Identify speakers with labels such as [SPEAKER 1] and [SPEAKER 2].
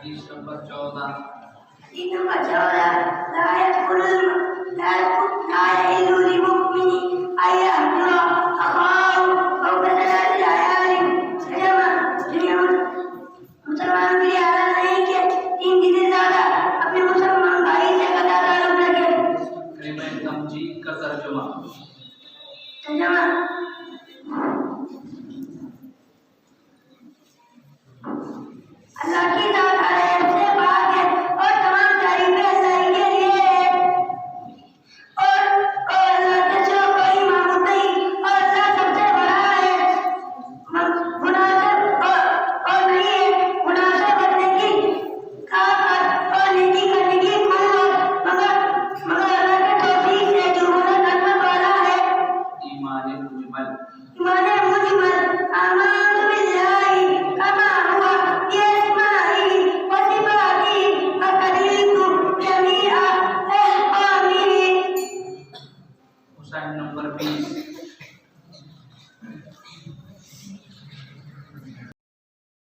[SPEAKER 1] हदीस नंबर 14
[SPEAKER 2] لا يدخل لا يحل لمؤمن أن يهجر أخاه فوق 3 ليال मुसलमान के लिए हालाल नहीं कि 3 दिन से ज्यादा अपने मुसलमान भाई से कदा ताल्लुक रखे।
[SPEAKER 1] कलिमा तमजीद का तर्जुमा
[SPEAKER 2] अल्लाह की जात से पाक है और तमाम तारीफें अल्लाह ही के लिए है और अल्लाह के सिवा कोई माबूद नहीं और अल्लाह सबसे बड़ा है। और नहीं है गुनाह से बचने की और नेकी करने की मगर अल्लाह के तौफीक से जो होना रहमत वाला है।
[SPEAKER 1] ईमान मुजमल
[SPEAKER 2] आमन बिल्लाहि कमा हुआ यस्माई व सिफाती व कदीतु जमीआ अहकामी।
[SPEAKER 1] हुसैन नंबर 20